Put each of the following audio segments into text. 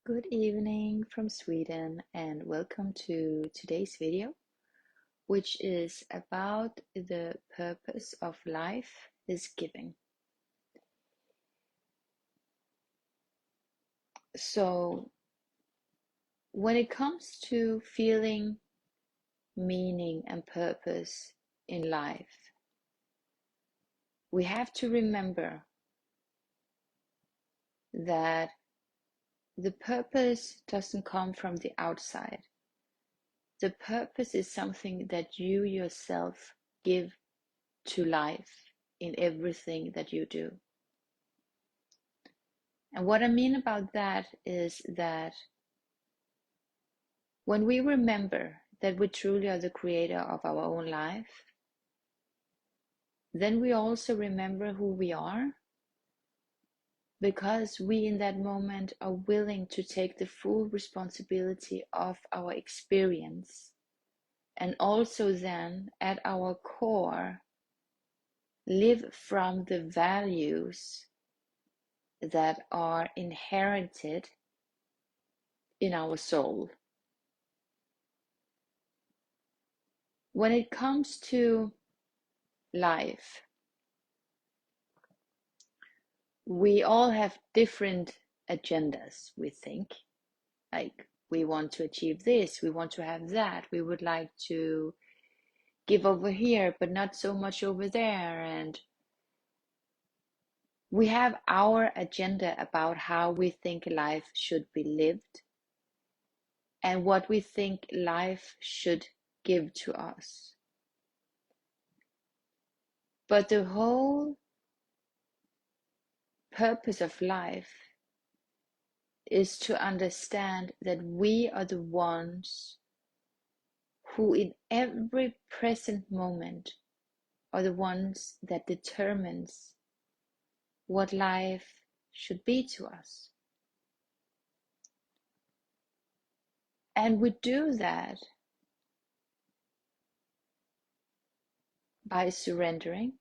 Good evening from Sweden, and welcome to today's video, which is about the purpose of life is giving. So, when it comes to feeling meaning and purpose in life, we have to remember that the purpose doesn't come from the outside. The purpose is something that you yourself give to life in everything that you do. And what I mean about that is that when we remember that we truly are the creator of our own life, then we also remember who we are, because we in that moment are willing to take the full responsibility of our experience, and also then at our core live from the values that are inherited in our soul. When it comes to life, we all have different agendas, we think. Like, we want to achieve this, we want to have that, we would like to give over here, but not so much over there. And we have our agenda about how we think life should be lived and what we think life should give to us. But the whole purpose of life is to understand that we are the ones who in every present moment are the ones that determines what life should be to us. And we do that by surrendering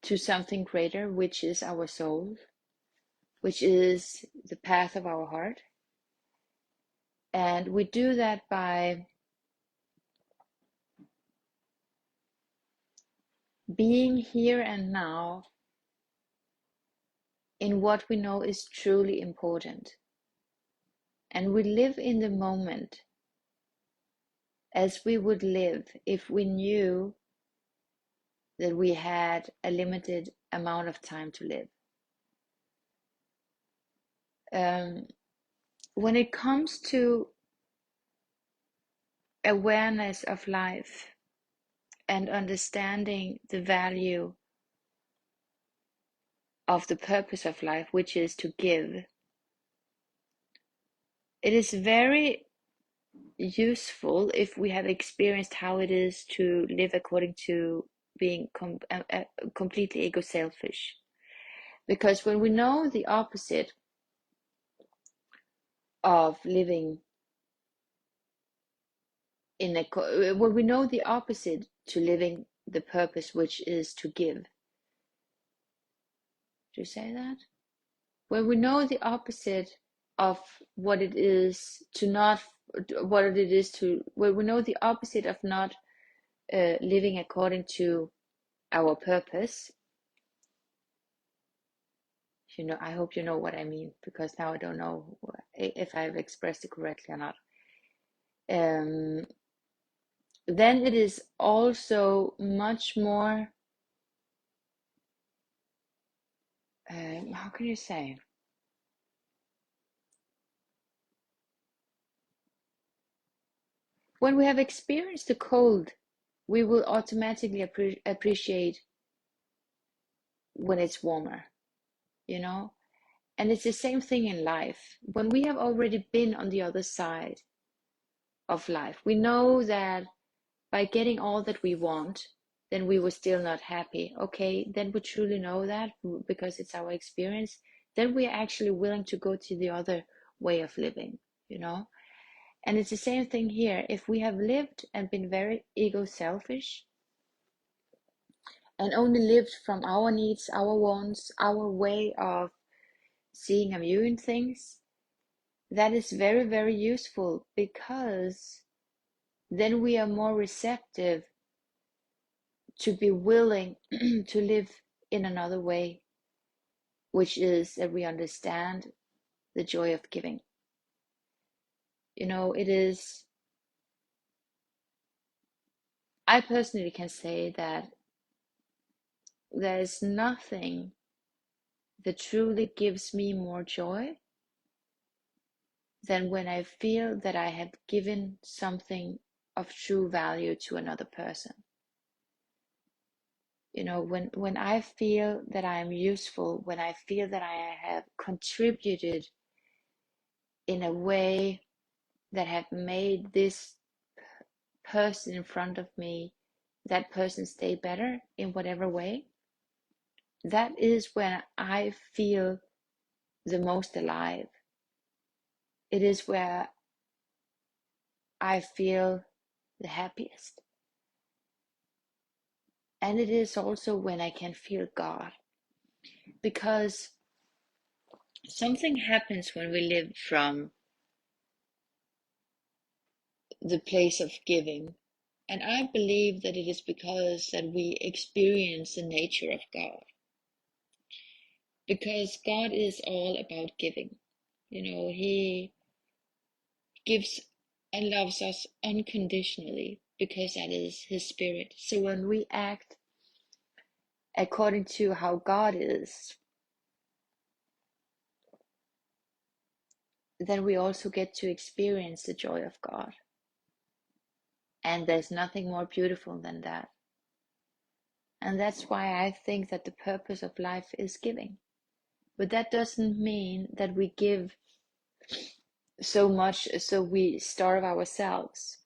to something greater, which is our soul, which is the path of our heart. And we do that by being here and now in what we know is truly important. And we live in the moment as we would live if we knew that we had a limited amount of time to live. When it comes to awareness of life and understanding the value of the purpose of life, which is to give, it is very useful if we have experienced how it is to live according to being completely ego-selfish. Because when we know the opposite of living when we know the opposite to living the purpose, which is to give. Do you say that? When we know the opposite of what it is to not, when we know the opposite of not living according to our purpose, I hope you know what I mean, because now I don't know if I've expressed it correctly or not. Then it is also much more, how can you say? When we have experienced the cold, we will automatically appreciate when it's warmer, you know? And it's the same thing in life. When we have already been on the other side of life, we know that by getting all that we want, then we were still not happy. Okay, then we truly know that because it's our experience. Then we are actually willing to go to the other way of living, And it's the same thing here. If we have lived and been very ego-selfish and only lived from our needs, our wants, our way of seeing and viewing things, that is very, very useful, because then we are more receptive to be willing to live in another way, which is that we understand the joy of giving. It is, I personally can say that there is nothing that truly gives me more joy than when I feel that I have given something of true value to another person. When I feel that I am useful, when I feel that I have contributed in a way that have made this person in front of me, that person stay better in whatever way, that is when I feel the most alive. It is where I feel the happiest. And it is also when I can feel God. Because something happens when we live from the place of giving. And I believe that it is because that we experience the nature of God. Because God is all about giving. He gives and loves us unconditionally, because that is His Spirit. So when we act according to how God is, then we also get to experience the joy of God. And there's nothing more beautiful than that. And that's why I think that the purpose of life is giving. But that doesn't mean that we give so much so we starve ourselves,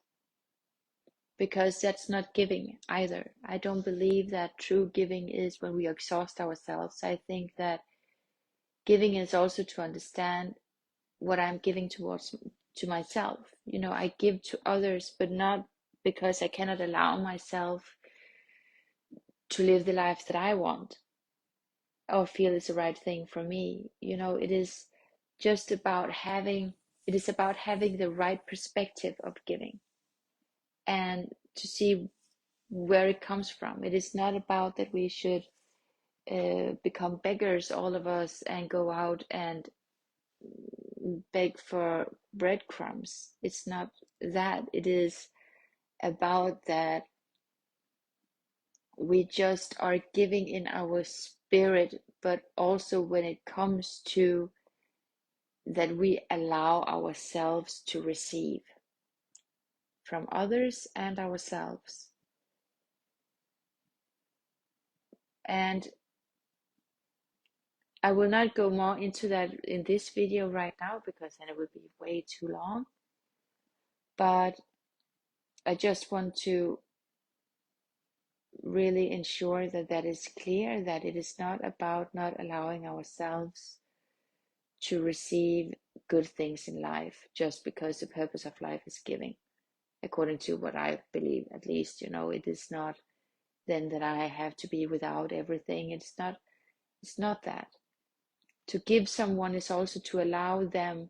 because that's not giving either. I don't believe that true giving is when we exhaust ourselves. I think that giving is also to understand what I'm giving to myself. I give to others, but not because I cannot allow myself to live the life that I want or feel is the right thing for me. It is just about having the right perspective of giving, and to see where it comes from. It is not about that we should become beggars, all of us, and go out and beg for breadcrumbs. It's not that. It is about that we just are giving in our spirit, but also when it comes to that we allow ourselves to receive from others and ourselves. And I will not go more into that in this video right now, because then it would be way too long. But I just want to really ensure that that is clear, that it is not about not allowing ourselves to receive good things in life just because the purpose of life is giving. According to what I believe, at least, it is not then that I have to be without everything. It's not that. To give someone is also to allow them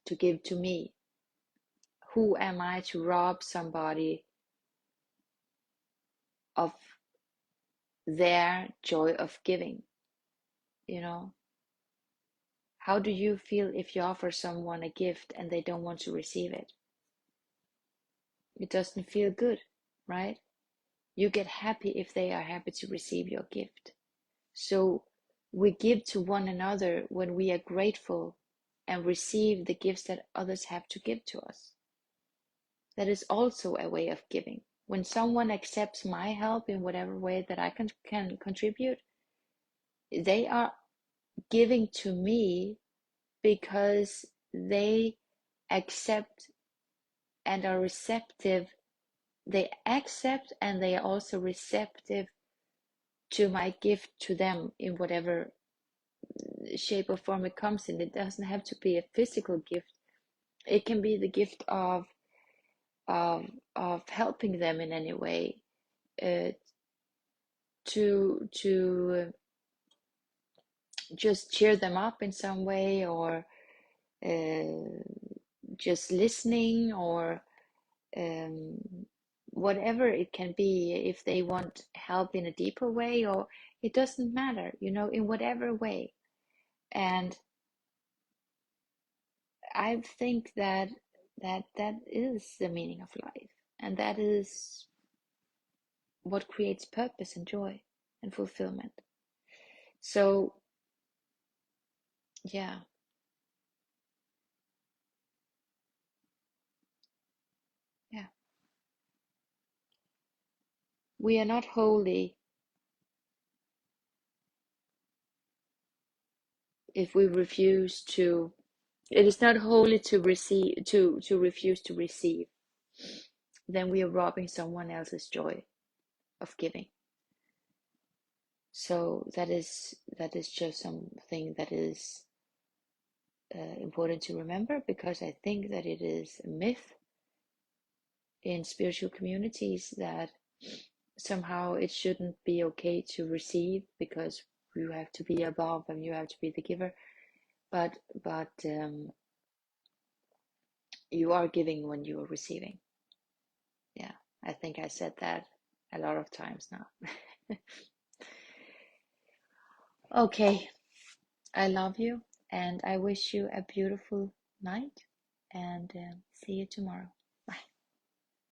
to give to me. Who am I to rob somebody of their joy of giving? How do you feel if you offer someone a gift and they don't want to receive it? It doesn't feel good, right? You get happy if they are happy to receive your gift. So we give to one another when we are grateful and receive the gifts that others have to give to us. That is also a way of giving. When someone accepts my help in whatever way that I can contribute, they are giving to me because they accept and are receptive. They accept and they are also receptive to my gift to them in whatever shape or form it comes in. It doesn't have to be a physical gift. It can be the gift of helping them in any way, to just cheer them up in some way, or just listening, or um, whatever it can be, if they want help in a deeper way, or it doesn't matter, in whatever way. And I think that is the meaning of life, and that is what creates purpose and joy and fulfillment. So yeah, yeah, we are not holy if we refuse to. It is not holy to receive, to refuse to receive. Then we are robbing someone else's joy of giving. So that is just something that is important to remember, because I think that it is a myth in spiritual communities that somehow it shouldn't be okay to receive, because you have to be above and you have to be the giver. But you are giving when you are receiving. Yeah, I think I said that a lot of times now. Okay, I love you, and I wish you a beautiful night, and see you tomorrow.